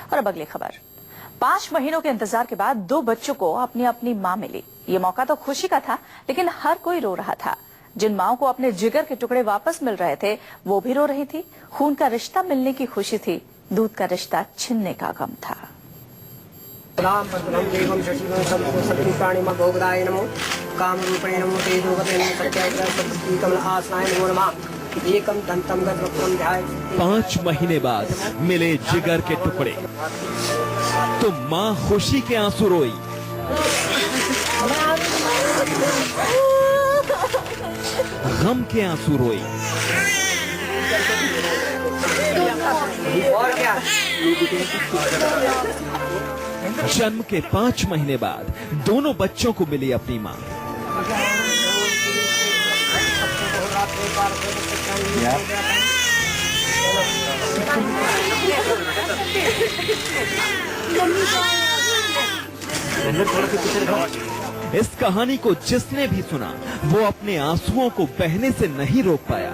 और अब अगली खबर। 5 महीनों के इंतजार के बाद 2 बच्चों को अपनी अपनी मां मिली। ये मौका तो खुशी का था, लेकिन हर कोई रो रहा था। जिन माओं को अपने जिगर के टुकड़े वापस मिल रहे थे, वो भी रो रही थी। खून का रिश्ता मिलने की खुशी थी, दूध का रिश्ता छिनने का गम था। काम रूपेण नमो तेजोवते नमो सत्याग्रह कमल आसनाय नमो नमः एकम दंतम गजवक्त्रम ध्याय। 5 महीने बाद मिले जिगर के टुकड़े तो माँ खुशी के आंसू रोई। गम के आंसू रोई। और क्या? जन्म के 5 महीने बाद दोनों बच्चों को मिली अपनी माँ। इस कहानी को जिसने भी सुना वो अपने आंसुओं को बहने से नहीं रोक पाया।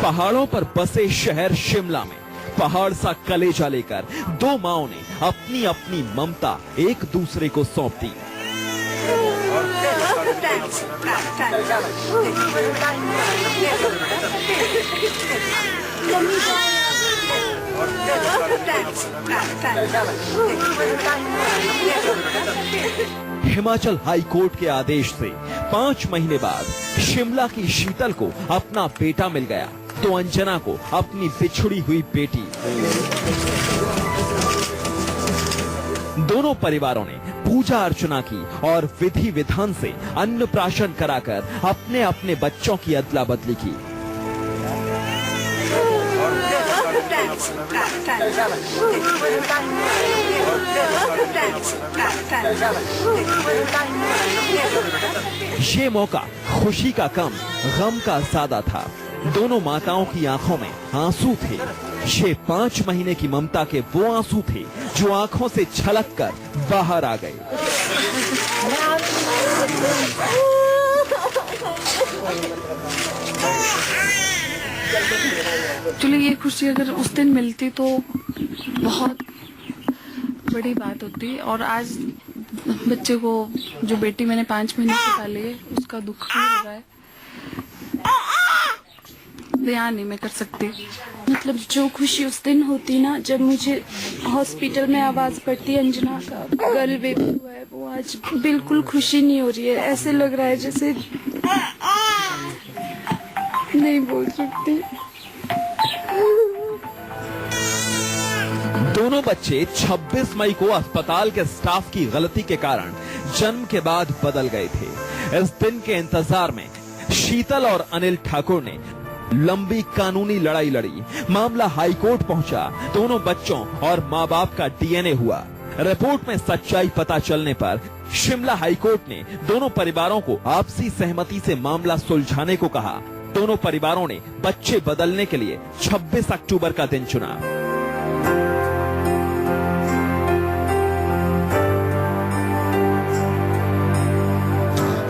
पहाड़ों पर बसे शहर शिमला में पहाड़ सा कलेजा लेकर 2 माओं ने अपनी अपनी ममता एक दूसरे को सौंप दी। हिमाचल हाई कोर्ट के आदेश से 5 महीने बाद शिमला की शीतल को अपना बेटा मिल गया, तो अंजना को अपनी बिछुड़ी हुई बेटी। दोनों परिवारों ने पूजा अर्चना की और विधि विधान से अन्नप्राशन कराकर अपने अपने बच्चों की अदला बदली की। ये मौका खुशी का कम, गम का ज्यादा था। दोनों माताओं की आंखों में आंसू थे। ये 5 महीने की ममता के वो आंसू थे जो आंखों से छलक कर बाहर आ गए। एक्चुअली ये खुशी अगर उस दिन मिलती तो बहुत बड़ी बात होती, और आज बच्चे को, जो बेटी मैंने 5 महीने से पाली है, उसका दुख भी हो रहा है। बयान नहीं मैं कर सकती। मतलब जो खुशी उस दिन होती ना, जब मुझे हॉस्पिटल में आवाज पड़ती अंजना का गर्ल बेबी हुआ है, वो आज बिल्कुल खुशी नहीं हो रही है। ऐसे लग रहा है जैसे नहीं बोल सकती। दोनों बच्चे 26 मई को अस्पताल के स्टाफ की गलती के कारण जन्म के बाद बदल गए थे। इस दिन के इंतजार में शीतल और अनिल ठाकुर ने लंबी कानूनी लड़ाई लड़ी। मामला हाई कोर्ट पहुंचा। दोनों बच्चों और माँ बाप का डीएनए हुआ। रिपोर्ट में सच्चाई पता चलने पर शिमला हाई कोर्ट ने दोनों परिवारों को आपसी सहमति से मामला सुलझाने को कहा। दोनों परिवारों ने बच्चे बदलने के लिए 26 अक्टूबर का दिन चुना।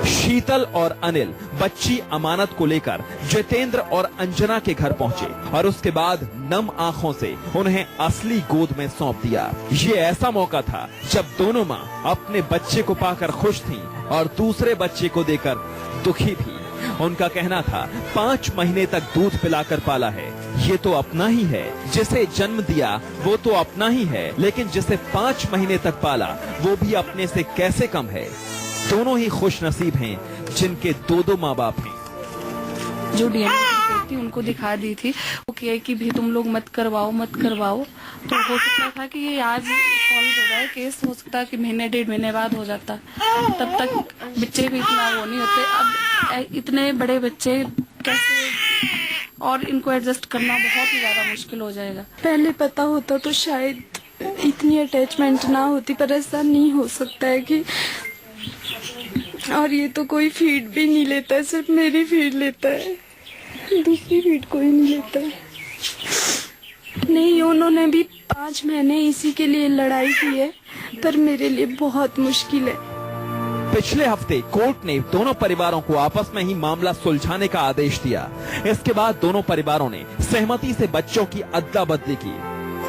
शीतल और अनिल बच्ची अमानत को लेकर जितेंद्र और अंजना के घर पहुंचे और उसके बाद नम आंखों से उन्हें असली गोद में सौंप दिया। ये ऐसा मौका था जब दोनों माँ अपने बच्चे को पाकर खुश थीं और दूसरे बच्चे को देकर दुखी थी। उनका कहना था 5 महीने तक दूध पिलाकर पाला है, ये तो अपना ही है। जिसे जन्म दिया वो तो अपना ही है, लेकिन जिसे 5 महीने तक पाला वो भी अपने से कैसे कम है। दोनों ही खुश नसीब हैं जिनके 2-2 माँ बाप हैं। जो डीएनए थी उनको दिखा दी थी, वो किया कि भी तुम लोग मत करवाओ। तो हो सकता था कि ये आज सॉल्व हो रहा है केस, हो सकता है कि महीने 1.5 महीने बाद हो जाता, तब तक बच्चे भी इतना वो नहीं होते। अब इतने बड़े बच्चे कैसे, और इनको एडजस्ट करना बहुत ही ज्यादा मुश्किल हो जाएगा। पहले पता होता तो शायद इतनी अटैचमेंट ना होती, पर ऐसा नहीं हो सकता है कि, और ये तो कोई फीड भी नहीं लेता है, सिर्फ मेरी फीड लेता है, दूसरी फीड कोई नहीं लेता है। नहीं, उन्होंने भी 5 महीने इसी के लिए लड़ाई की है, पर मेरे लिए बहुत मुश्किल है। पिछले हफ्ते कोर्ट ने दोनों परिवारों को आपस में ही मामला सुलझाने का आदेश दिया। इसके बाद दोनों परिवारों ने सहमति से बच्चों की अदला बदली की।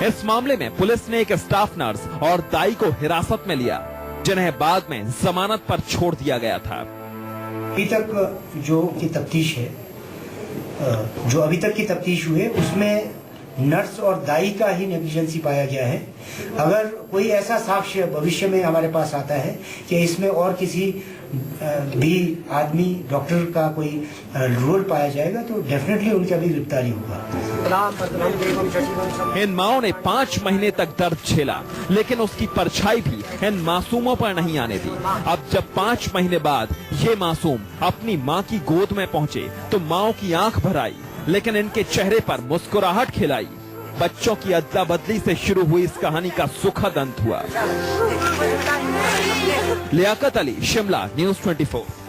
इस मामले में पुलिस ने एक स्टाफ नर्स और दाई को हिरासत में लिया, जिन्हें बाद में जमानत पर छोड़ दिया गया था। अभी तक जो की तफ्तीश है, जो अभी तक की तफ्तीश हुई है, उसमें नर्स और दाई का ही नेग्लिजेंसी पाया गया है। अगर कोई ऐसा साक्ष्य भविष्य में हमारे पास आता है कि इसमें और किसी भी आदमी डॉक्टर का कोई रोल पाया जाएगा तो डेफिनेटली उनका भी गिरफ्तारी होगा। इन माओं ने 5 महीने तक दर्द झेला, लेकिन उसकी परछाई भी इन मासूमों पर नहीं आने दी। अब जब 5 महीने बाद ये मासूम अपनी माँ की गोद में पहुँचे तो माओं की आंख भर आई, लेकिन इनके चेहरे पर मुस्कुराहट खिलाई। बच्चों की अदला बदली से शुरू हुई इस कहानी का सुखद अंत हुआ। लियाकत अली, शिमला, न्यूज़ 24।